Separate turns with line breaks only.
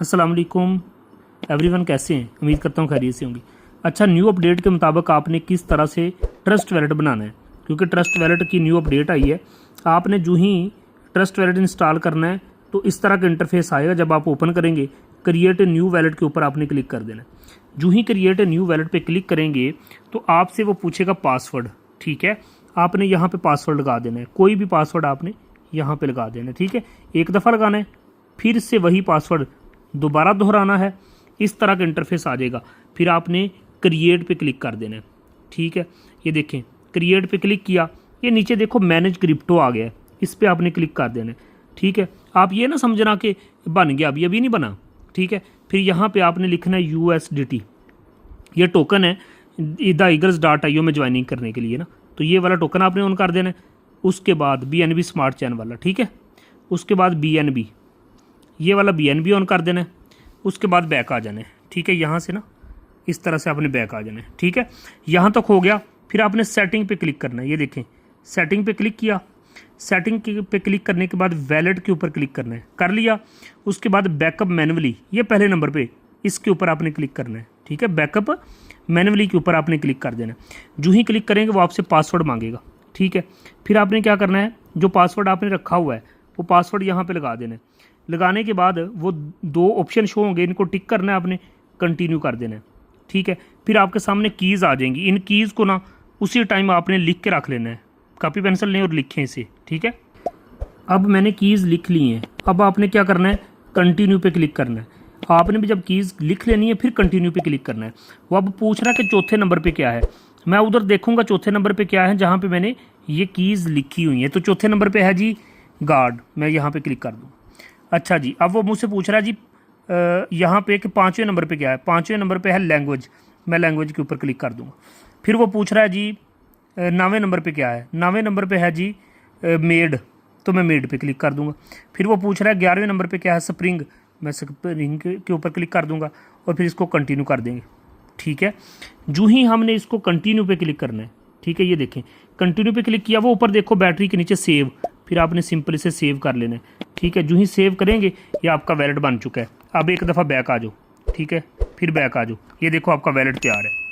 अस्सलाम वालेकुम एवरीवन, कैसे हैं? उम्मीद करता हूँ खैरियत से होंगे। अच्छा, न्यू अपडेट के मुताबिक आपने किस तरह से ट्रस्ट वैलेट बनाना है, क्योंकि ट्रस्ट वैलेट की न्यू अपडेट आई है। आपने जो ही ट्रस्ट वैलेट इंस्टॉल करना है तो इस तरह का इंटरफेस आएगा। जब आप ओपन करेंगे, क्रिएट ए न्यू वैलेट के ऊपर आपने क्लिक कर देना है। जो ही क्रिएट ए न्यू वैलेट पे क्लिक करेंगे तो आपसे वो पूछेगा पासवर्ड। ठीक है, आपने यहाँ पे पासवर्ड लगा देना है। कोई भी पासवर्ड आपने यहाँ पे लगा देना है। ठीक है, एक दफ़ा लगाना है, फिर से वही पासवर्ड दोबारा दोहराना है। इस तरह का इंटरफेस आ जाएगा। फिर आपने क्रिएट पे क्लिक कर देना है। ठीक है, ये देखें, क्रिएट पे क्लिक किया, ये नीचे देखो मैनेज क्रिप्टो आ गया है, इस पे आपने क्लिक कर देना है। ठीक है, आप ये ना समझना कि बन गया, अभी नहीं बना। ठीक है, फिर यहाँ पे आपने लिखना है USDT। ये टोकन है द ईगल्स .io में ज्वाइनिंग करने के लिए ना, तो ये वाला टोकन आपने ऑन कर देना है। उसके बाद BNB स्मार्ट चैन वाला, ठीक है, उसके बाद BNB, ये वाला BNB ऑन कर देना है। उसके बाद बैक आ जाना है। ठीक है, यहाँ से ना इस तरह से आपने बैक आ जाना है। ठीक है, यहाँ तक हो गया। फिर आपने सेटिंग पे क्लिक करना है। ये देखें, सेटिंग पे क्लिक किया। सेटिंग पे क्लिक करने के बाद वैलेट के ऊपर क्लिक करना है, कर लिया। उसके बाद बैकअप मैनुअली, ये पहले नंबर पे, इसके ऊपर आपने क्लिक करना है। ठीक है, बैकअप मैनुअली के ऊपर आपने क्लिक कर देना है। जो ही क्लिक करेंगे वो आपसे पासवर्ड मांगेगा। ठीक है, फिर आपने क्या करना है, जो पासवर्ड आपने रखा हुआ है वो पासवर्ड यहाँ पे लगा देना है। लगाने के बाद वो दो ऑप्शन शो होंगे, इनको टिक करना है आपने, कंटिन्यू कर देना है। ठीक है, फिर आपके सामने कीज़ आ जाएंगी। इन कीज़ को ना उसी टाइम आपने लिख के रख लेना है। कॉपी पेंसिल लें और लिखें इसे। ठीक है, अब मैंने कीज़ लिख ली हैं। अब आपने क्या करना है, कंटिन्यू पे क्लिक करना है। आपने भी जब कीज़ लिख लेनी है फिर कंटिन्यू पे क्लिक करना है। वो अब पूछ रहा है कि चौथे नंबर पे क्या है। मैं उधर देखूंगा चौथे नंबर पे क्या है, जहाँ पे मैंने ये कीज़ लिखी हुई हैं। तो चौथे नंबर पे है जी गार्ड, मैं यहाँ पे क्लिक कर दूँ। अच्छा जी, अब वो मुझसे पूछ रहा है जी यहाँ पे कि पाँचवें नंबर पे क्या है। पाँचवें नंबर पे है लैंग्वेज, मैं लैंग्वेज के ऊपर क्लिक कर दूँगा। फिर वो पूछ रहा है जी 9वें नंबर पे क्या है। 9वें नंबर पे है जी मेड, तो मैं मेड पे क्लिक कर दूँगा। फिर वो पूछ रहा है 11वें नंबर पे क्या है, स्प्रिंग, मैं स्प्रिंग के ऊपर क्लिक कर दूँगा और फिर इसको कंटिन्यू कर देंगे। ठीक है, जो ही हमने इसको कंटिन्यू पे क्लिक करना है। ठीक है, ये देखें, कंटिन्यू पे क्लिक किया, वो ऊपर देखो बैटरी के नीचे सेव, फिर आपने सिंपल इसे सेव कर लेना है। ठीक है, जो ही सेव करेंगे ये आपका वैलेट बन चुका है। अब एक दफ़ा बैक आ जाओ। ठीक है, फिर बैक आ जाओ, ये देखो आपका वैलेट तैयार है।